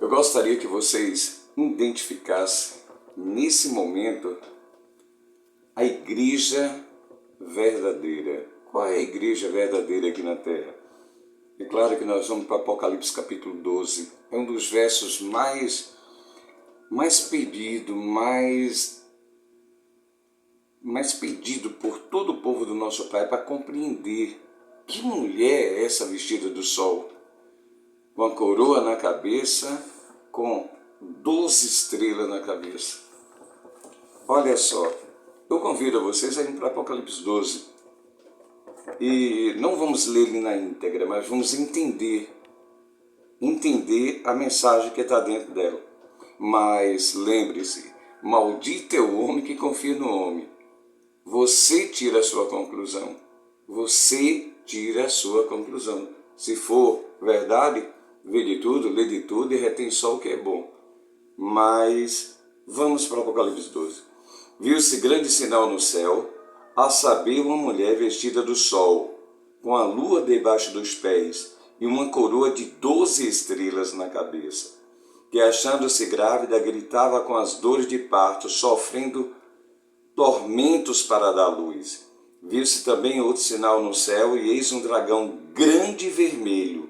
Eu gostaria que vocês identificassem nesse momento a igreja verdadeira. Qual é a igreja verdadeira aqui na Terra? É claro que nós vamos para Apocalipse capítulo 12. É um dos versos mais pedido, mais pedido por todo o povo do nosso Pai para compreender que mulher é essa vestida do sol, com a coroa na cabeça, com 12 estrelas na cabeça. Olha só, eu convido a vocês a ir para Apocalipse 12. E não vamos ler ele na íntegra, mas vamos entender a mensagem que está dentro dela. Mas lembre-se, maldito é o homem que confia no homem. Você tira a sua conclusão. Você tira a sua conclusão. Se for verdade, vê de tudo, lê de tudo e retém só o que é bom. Mas vamos para o Apocalipse 12. Viu-se grande sinal no céu, a saber, uma mulher vestida do sol, com a lua debaixo dos pés e uma coroa de 12 estrelas na cabeça, que, achando-se grávida, gritava com as dores de parto, sofrendo tormentos para dar luz. Viu-se também outro sinal no céu, e eis um dragão grande e vermelho,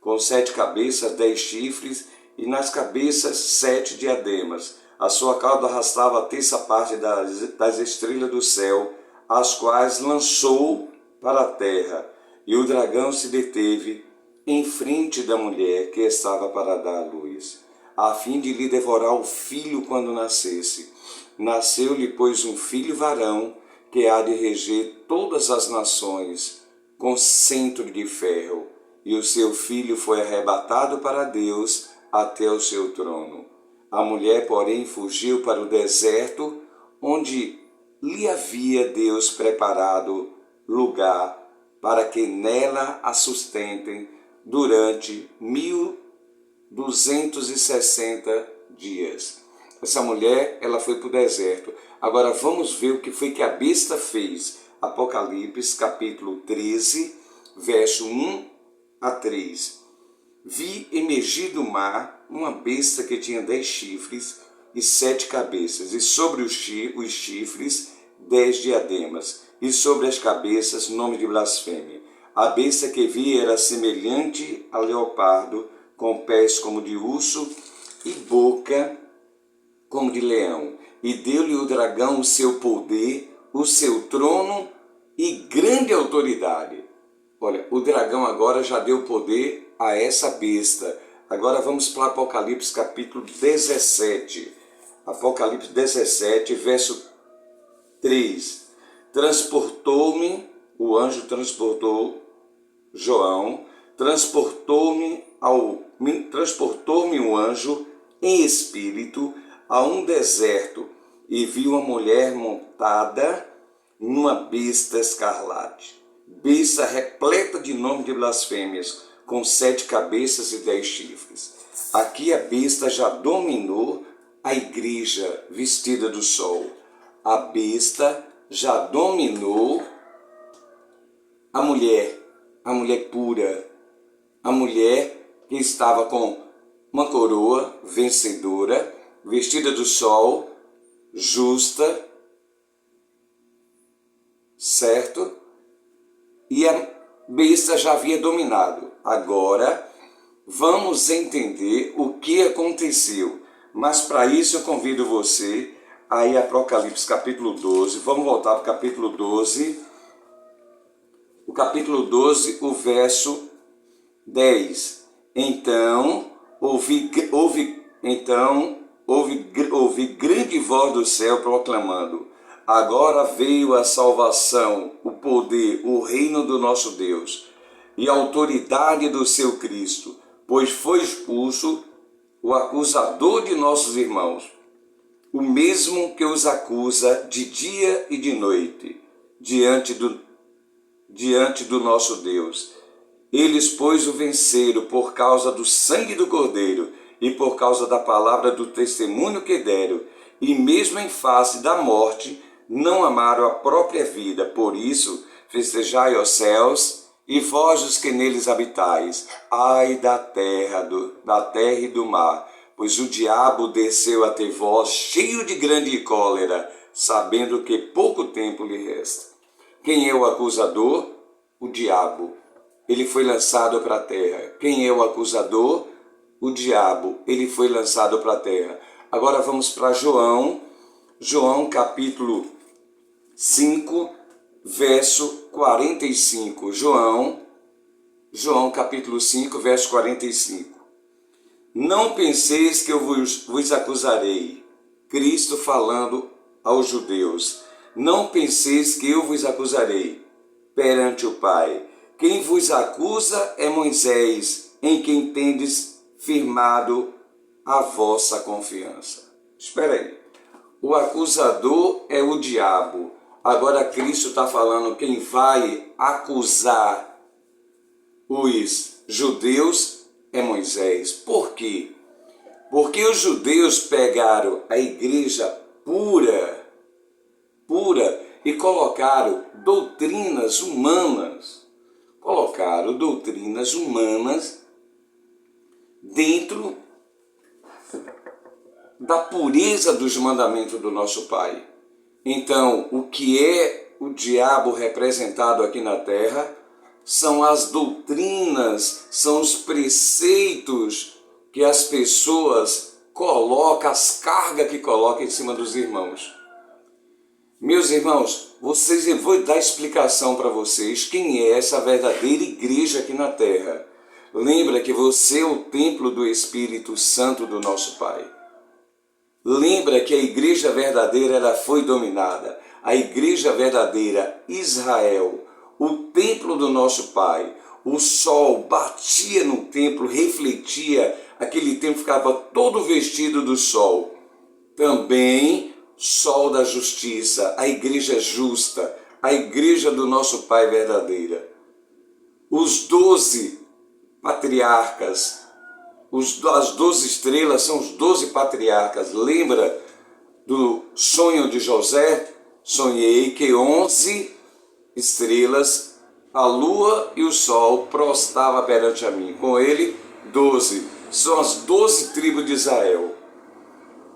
com 7 cabeças, 10 chifres, e nas cabeças 7 diademas. A sua cauda arrastava a terça parte das estrelas do céu, as quais lançou para a terra. E o dragão se deteve em frente da mulher que estava para dar à luz, a fim de lhe devorar o filho quando nascesse. Nasceu-lhe, pois, um filho varão, que há de reger todas as nações com cetro de ferro. E o seu filho foi arrebatado para Deus até o seu trono. A mulher, porém, fugiu para o deserto, onde lhe havia Deus preparado lugar para que nela a sustentem durante 1260 dias. Essa mulher, ela foi para o deserto. Agora vamos ver o que foi que a besta fez. Apocalipse capítulo 13, verso 1 a 3. Vi emergir do mar uma besta que tinha 10 chifres e 7 cabeças, e sobre os chifres 10 diademas, e sobre as cabeças nome de blasfêmia. A besta que vi era semelhante a leopardo, com pés como de urso e boca como de leão. E deu-lhe o dragão o seu poder, o seu trono e grande autoridade. Olha, o dragão agora já deu poder a essa besta. Agora vamos para Apocalipse capítulo 17. Apocalipse 17, verso 3. Transportou-me, o anjo transportou João, transportou-me o anjo em espírito a um deserto, e vi uma mulher montada numa besta escarlate, besta repleta de nome de blasfêmias, com 7 cabeças e 10 chifres. Aqui a besta já dominou a igreja vestida do sol. A besta já dominou a mulher pura, a mulher que estava com uma coroa vencedora, vestida do sol, justa, certo? E a besta já havia dominado. Agora vamos entender o que aconteceu. Mas para isso eu convido você a ir a Apocalipse capítulo 12. Vamos voltar para o capítulo 12. O capítulo 12, o verso 10. Então ouvi grande voz do céu proclamando: agora veio a salvação, o poder, o reino do nosso Deus e a autoridade do seu Cristo, pois foi expulso o acusador de nossos irmãos, o mesmo que os acusa de dia e de noite, diante do nosso Deus. Eles, pois, o venceram por causa do sangue do Cordeiro e por causa da palavra do testemunho que deram, e mesmo em face da morte, não amaram a própria vida. Por isso, festejai, ó céus, e vós os que neles habitais, ai da terra e do mar, pois o diabo desceu até vós cheio de grande cólera, sabendo que pouco tempo lhe resta. Quem é o acusador? O diabo. Ele foi lançado para a terra. Quem é o acusador? O diabo. Ele foi lançado para a terra. Agora vamos para João capítulo 5, verso 45. João capítulo 5, verso 45. Não penseis que eu vos acusarei. Cristo falando aos judeus. Não penseis que eu vos acusarei perante o Pai. Quem vos acusa é Moisés, em quem tendes firmado a vossa confiança. Espera aí. O acusador é o diabo. Agora Cristo está falando quem vai acusar os judeus é Moisés. Por quê? Porque os judeus pegaram a igreja pura e colocaram doutrinas humanas. Colocaram doutrinas humanas dentro da pureza dos mandamentos do nosso Pai. Então, o que é o diabo representado aqui na terra são as doutrinas, são os preceitos que as pessoas colocam, as cargas que colocam em cima dos irmãos. Meus irmãos, eu vou dar explicação para vocês quem é essa verdadeira igreja aqui na terra. Lembra que você é o templo do Espírito Santo do nosso Pai. Lembra que a igreja verdadeira ela foi dominada. A igreja verdadeira, Israel, o templo do nosso Pai. O sol batia no templo, refletia, aquele templo ficava todo vestido do sol. Também sol da justiça, a igreja justa, a igreja do nosso Pai verdadeira. Os 12 patriarcas, as 12 estrelas são os 12 patriarcas. Lembra do sonho de José? Sonhei que 11 estrelas, a lua e o sol prostravam perante a mim. Com ele, 12. São as 12 tribos de Israel.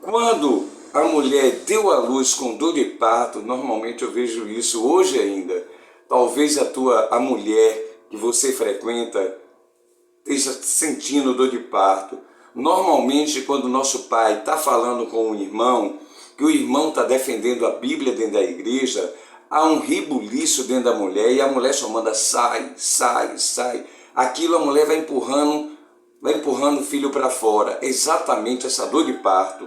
Quando a mulher deu à luz com dor de parto, normalmente eu vejo isso hoje ainda. Talvez a mulher que você frequenta esteja sentindo dor de parto. Normalmente, quando o nosso pai está falando com um irmão, que o irmão está defendendo a Bíblia dentro da igreja, há um ribuliço dentro da mulher e a mulher só manda sai, sai, sai. Aquilo a mulher vai empurrando o filho para fora. Exatamente essa dor de parto.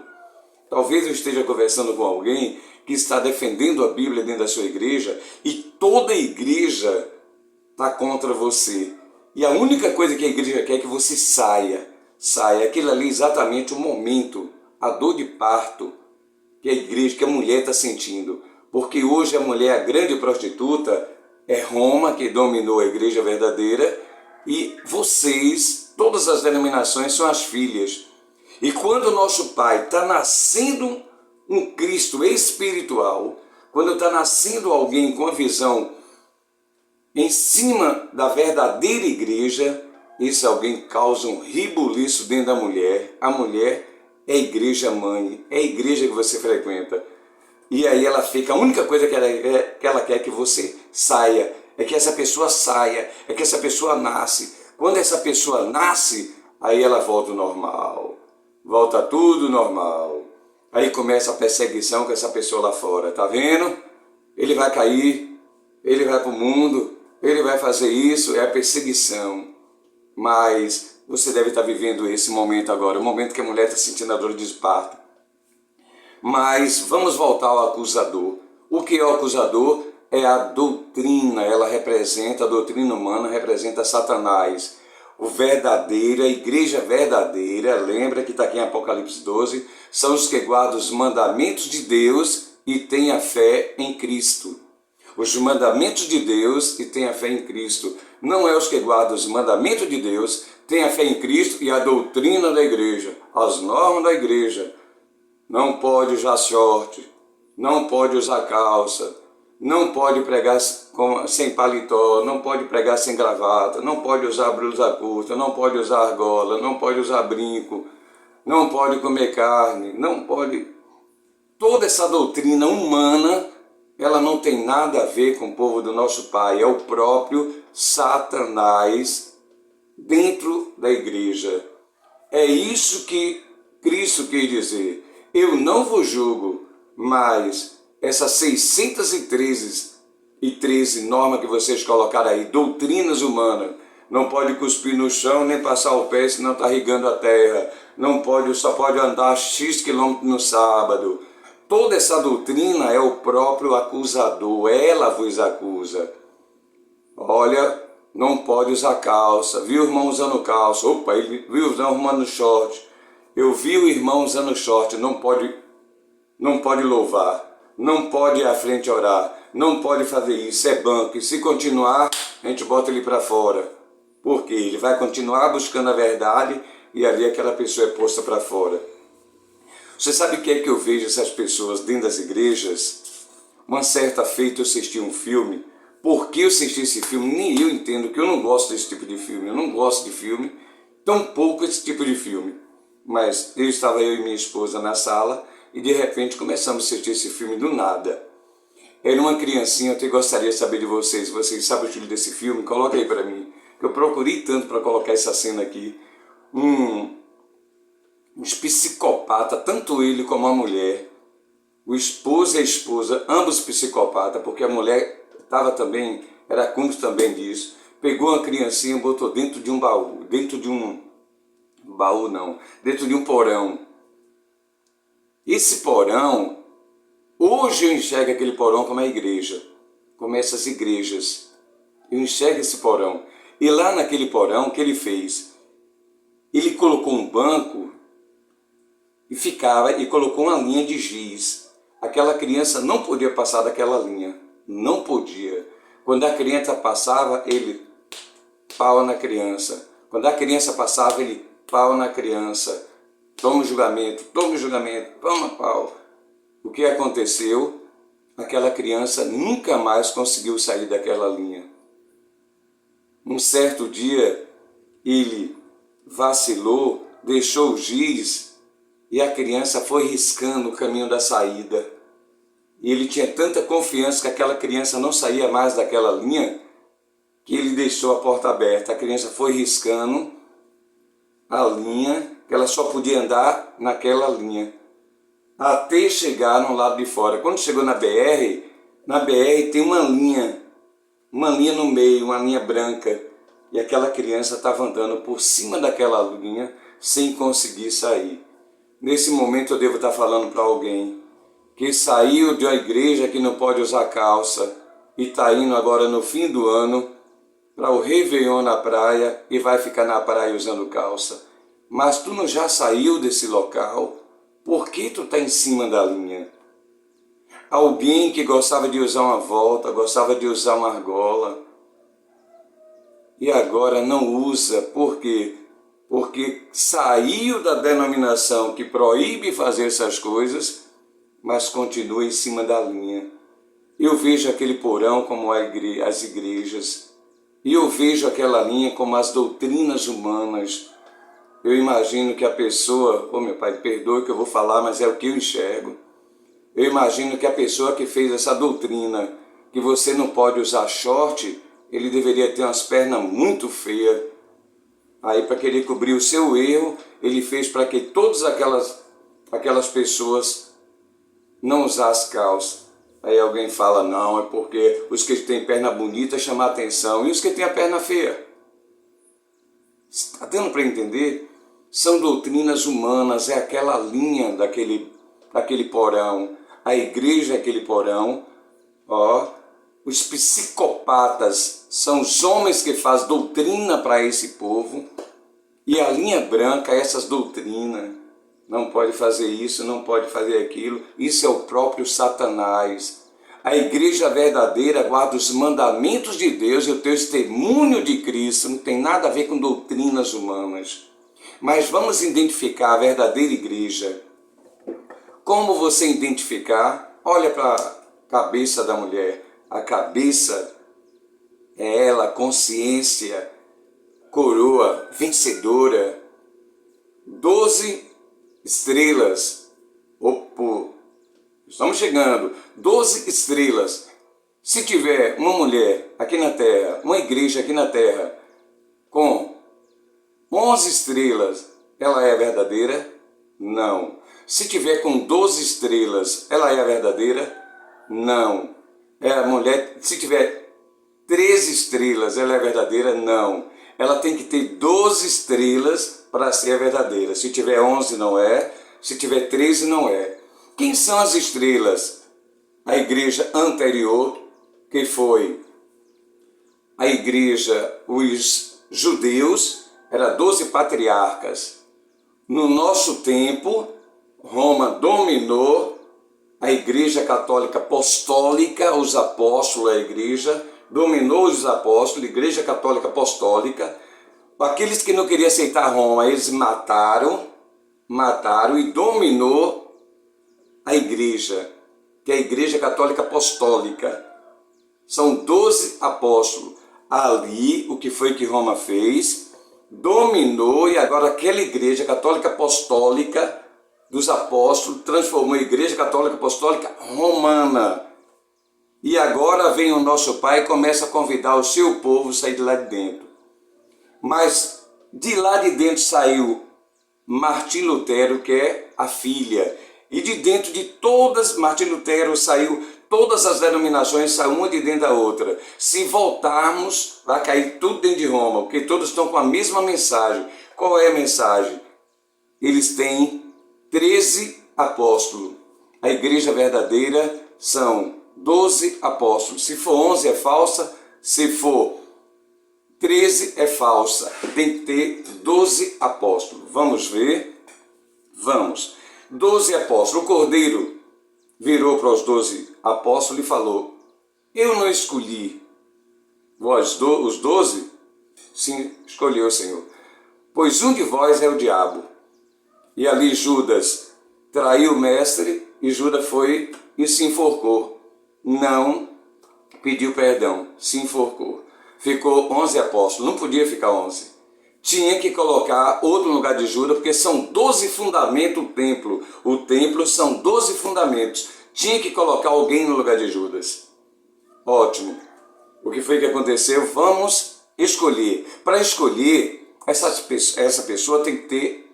Talvez eu esteja conversando com alguém que está defendendo a Bíblia dentro da sua igreja e toda a igreja está contra você. E a única coisa que a igreja quer é que você saia. Aquilo ali é exatamente o momento, a dor de parto que a igreja, que a mulher está sentindo. Porque hoje a mulher, a grande prostituta, é Roma, que dominou a igreja verdadeira, e vocês, todas as denominações, são as filhas. E quando o nosso Pai está nascendo um Cristo espiritual, quando está nascendo alguém com a visão em cima da verdadeira igreja, esse alguém causa um ribuliço dentro da mulher. A mulher é a igreja mãe, é a igreja que você frequenta. E aí ela fica, a única coisa que ela quer é que você saia, é que essa pessoa saia, é que essa pessoa nasce. Quando essa pessoa nasce, aí ela volta ao normal, volta tudo normal. Aí começa a perseguição com essa pessoa lá fora, tá vendo? Ele vai cair, ele vai para o mundo, ele vai fazer isso, é a perseguição. Mas você deve estar vivendo esse momento agora, o momento que a mulher está sentindo a dor de parto. Mas vamos voltar ao acusador. O que é o acusador? É a doutrina, ela representa, a doutrina humana representa Satanás. O verdadeiro, a igreja verdadeira, lembra que está aqui em Apocalipse 12, são os que guardam os mandamentos de Deus e têm a fé em Cristo. Os mandamentos de Deus e têm a fé em Cristo. Não é os que guardam os mandamentos de Deus, têm a fé em Cristo e a doutrina da igreja, as normas da igreja. Não pode usar short, não pode usar calça, não pode pregar sem paletó, não pode pregar sem gravata, não pode usar blusa curta, não pode usar argola, não pode usar brinco, não pode comer carne, não pode... Toda essa doutrina humana, ela não tem nada a ver com o povo do nosso Pai, é o próprio Satanás dentro da igreja. É isso que Cristo quer dizer. Eu não vos julgo, mas essas 613 normas que vocês colocaram aí, doutrinas humanas, não pode cuspir no chão nem passar o pé senão está regando a terra, não pode, só pode andar X quilômetros no sábado. Toda essa doutrina é o próprio acusador, ela vos acusa. Olha, não pode usar calça, viu o irmão usando calça, opa, ele viu o irmão usando short, eu vi o irmão usando short, não pode louvar, não pode ir à frente orar, não pode fazer isso, é banco, e se continuar, a gente bota ele para fora, porque ele vai continuar buscando a verdade e ali aquela pessoa é posta para fora. Você sabe o que é que eu vejo essas pessoas dentro das igrejas? Uma certa feita eu assisti um filme. Por que eu assisti esse filme? Nem eu entendo, que eu não gosto desse tipo de filme. Eu não gosto de filme, tampouco esse tipo de filme. Mas estava eu e minha esposa na sala e de repente começamos a assistir esse filme do nada. Era uma criancinha, eu até gostaria de saber de vocês. Vocês sabem o estilo desse filme? Coloca aí para mim. Que eu procurei tanto para colocar essa cena aqui. Uns psicopatas, tanto ele como a mulher, o esposo e a esposa, ambos psicopatas, porque a mulher estava também, era cúmplice também disso, pegou uma criancinha e botou dentro de um baú, dentro de um porão. Esse porão, hoje eu enxergo aquele porão como a igreja, como essas igrejas, eu enxergo esse porão, e lá naquele porão, o que ele fez? Ele colocou um banco, e colocou uma linha de giz. Aquela criança não podia passar daquela linha. Não podia. Quando a criança passava, ele pau na criança. Quando a criança passava, ele pau na criança. Toma o julgamento, toma pau. O que aconteceu? Aquela criança nunca mais conseguiu sair daquela linha. Um certo dia, ele vacilou, deixou o giz, e a criança foi riscando o caminho da saída. E ele tinha tanta confiança que aquela criança não saía mais daquela linha, que ele deixou a porta aberta. A criança foi riscando a linha, que ela só podia andar naquela linha, até chegar no lado de fora. Quando chegou na BR tem uma linha no meio, uma linha branca. E aquela criança estava andando por cima daquela linha, sem conseguir sair. Nesse momento eu devo estar falando para alguém que saiu de uma igreja que não pode usar calça e está indo agora no fim do ano para o Réveillon na praia e vai ficar na praia usando calça. Mas tu não já saiu desse local? Por que tu está em cima da linha? Alguém que gostava de usar uma volta, gostava de usar uma argola e agora não usa. Por quê? Porque saiu da denominação que proíbe fazer essas coisas, mas continua em cima da linha. Eu vejo aquele porão como as igrejas, e eu vejo aquela linha como as doutrinas humanas. Eu imagino que a pessoa, meu pai, perdoe que eu vou falar, mas é o que eu enxergo. Eu imagino que a pessoa que fez essa doutrina, que você não pode usar short, ele deveria ter umas pernas muito feias. Aí, para querer cobrir o seu erro, ele fez para que todas aquelas pessoas não usassem calça. Aí alguém fala, não, é porque os que têm perna bonita chamam a atenção, e os que têm a perna feia. Está dando para entender? São doutrinas humanas, é aquela linha daquele porão. A igreja é aquele porão. Os psicopatas são os homens que fazem doutrina para esse povo. E a linha branca, essas doutrinas. Não pode fazer isso, não pode fazer aquilo. Isso é o próprio Satanás. A igreja verdadeira guarda os mandamentos de Deus e o testemunho de Cristo. Não tem nada a ver com doutrinas humanas. Mas vamos identificar a verdadeira igreja. Como você identificar? Olha para a cabeça da mulher. a cabeça é ela, consciência, coroa, vencedora. 12 estrelas. Estamos chegando. 12 estrelas. Se tiver uma mulher aqui na Terra, uma igreja aqui na Terra, com 11 estrelas, ela é a verdadeira? Não. Se tiver com 12 estrelas, ela é a verdadeira? Não. É a mulher, se tiver 13 estrelas, ela é a verdadeira? Não. Ela tem que ter 12 estrelas para ser a verdadeira. Se tiver 11, não é. Se tiver 13, não é. Quem são as estrelas? A igreja anterior, que foi a igreja, os judeus, era 12 patriarcas. No nosso tempo, Roma dominou a igreja católica apostólica, os apóstolos, a igreja, dominou os apóstolos, a igreja católica apostólica. Aqueles que não queriam aceitar Roma, eles mataram e dominou a igreja, que é a igreja católica apostólica. São 12 apóstolos. Ali, o que foi que Roma fez? Dominou, e agora aquela igreja católica apostólica dos apóstolos transformou a igreja católica apostólica romana. E agora vem o nosso Pai e começa a convidar o seu povo a sair de lá de dentro. Mas de lá de dentro saiu Martim Lutero, que é a filha. E de dentro de todas, Martim Lutero saiu, todas as denominações saíram uma de dentro da outra. Se voltarmos, vai cair tudo dentro de Roma, porque todos estão com a mesma mensagem. Qual é a mensagem? Eles têm 13 apóstolos. A igreja verdadeira são 12 apóstolos. Se for 11 é falsa, se for 13 é falsa. Tem que ter 12 apóstolos. Vamos ver? Vamos. 12 apóstolos. O Cordeiro virou para os 12 apóstolos e falou: eu não escolhi vós, os 12? Sim, escolheu o Senhor. Pois um de vós é o diabo. E ali Judas traiu o mestre e Judas foi e se enforcou. Não pediu perdão, se enforcou. Ficou 11 apóstolos, não podia ficar 11. Tinha que colocar outro no lugar de Judas, porque são 12 fundamentos o templo. O templo são 12 fundamentos. Tinha que colocar alguém no lugar de Judas. Ótimo. O que foi que aconteceu? Vamos escolher. Para escolher, essa pessoa tem que ter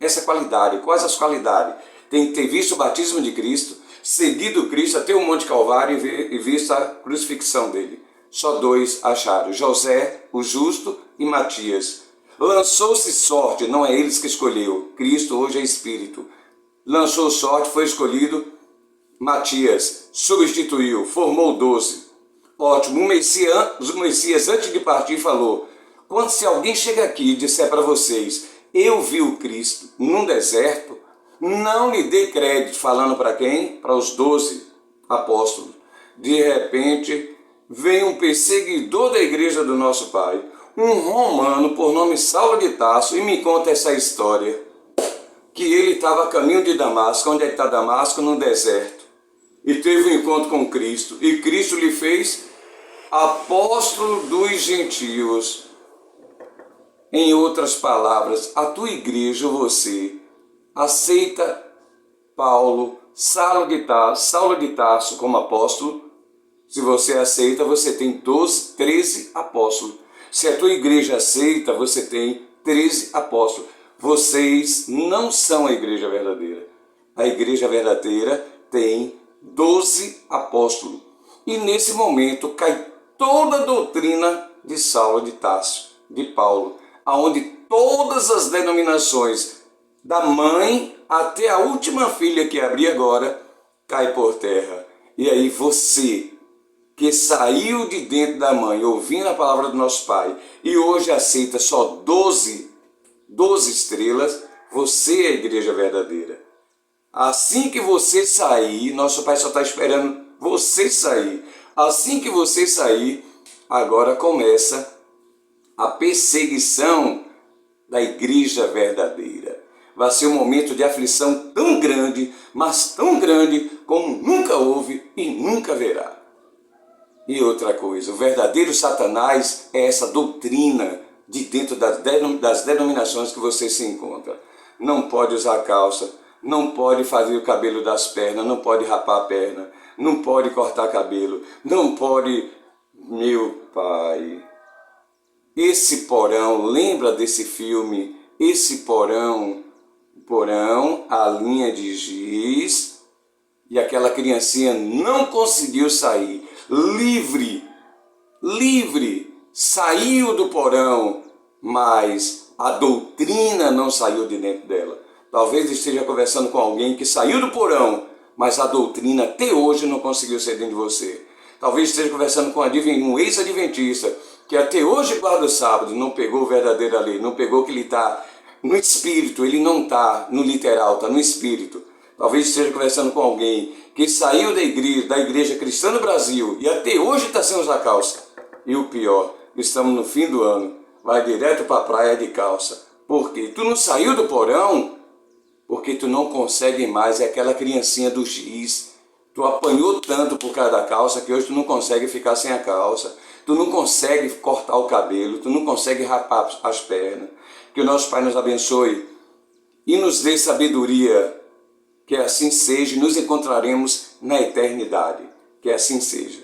essa qualidade. Quais as qualidades? Tem que ter visto o batismo de Cristo, seguido Cristo até o Monte Calvário e visto a crucifixão dele. Só 2 acharam: José, o justo, e Matias. Lançou-se sorte, não é eles que escolheu. Cristo hoje é Espírito. Lançou sorte, foi escolhido Matias, substituiu, formou 12. Ótimo. O Messias, antes de partir, falou: quando se alguém chega aqui e disser para vocês, eu vi o Cristo num deserto, não lhe dê crédito. Falando para quem? Para os 12 apóstolos. De repente, vem um perseguidor da igreja do nosso Pai, um romano por nome Saulo de Tarso, e me conta essa história, que ele estava a caminho de Damasco. Onde é que está Damasco? No deserto. E teve um encontro com Cristo, e Cristo lhe fez apóstolo dos gentios. Em outras palavras, a tua igreja, você, aceita Paulo, Saulo de Tarso como apóstolo. Se você aceita, você tem 13 apóstolos. Se a tua igreja aceita, você tem 13 apóstolos. Vocês não são a igreja verdadeira. A igreja verdadeira tem 12 apóstolos. E nesse momento cai toda a doutrina de Saulo de Tarso, de Paulo, aonde todas as denominações, da mãe até a última filha que abri agora, cai por terra. E aí você, que saiu de dentro da mãe, ouvindo a palavra do nosso Pai, e hoje aceita só 12 estrelas, você é a igreja verdadeira. Assim que você sair, nosso Pai só está esperando você sair. Assim que você sair, agora começa a perseguição da igreja verdadeira. Vai ser um momento de aflição tão grande, mas tão grande como nunca houve e nunca haverá. E outra coisa, o verdadeiro Satanás é essa doutrina de dentro das denominações que você se encontra. Não pode usar calça, não pode fazer o cabelo das pernas, não pode rapar a perna, não pode cortar cabelo, não pode... Meu pai, esse porão, lembra desse filme? Esse porão, a linha de giz, e aquela criancinha não conseguiu sair. Livre, saiu do porão, mas a doutrina não saiu de dentro dela. Talvez esteja conversando com alguém que saiu do porão, mas a doutrina até hoje não conseguiu sair dentro de você. Talvez esteja conversando com um ex-adventista que até hoje guarda o sábado, não pegou a verdadeira lei, não pegou que ele está no espírito, ele não está no literal, está no espírito. Talvez esteja conversando com alguém que saiu da igreja cristã no Brasil e até hoje está sem usar calça. E o pior, estamos no fim do ano, vai direto para a praia de calça. Por quê? Tu não saiu do porão? Porque tu não consegue mais, é aquela criancinha do giz. Tu apanhou tanto por causa da calça que hoje tu não consegue ficar sem a calça. Tu não consegue cortar o cabelo, tu não consegue rapar as pernas. Que o nosso Pai nos abençoe e nos dê sabedoria. Que assim seja e nos encontraremos na eternidade. Que assim seja.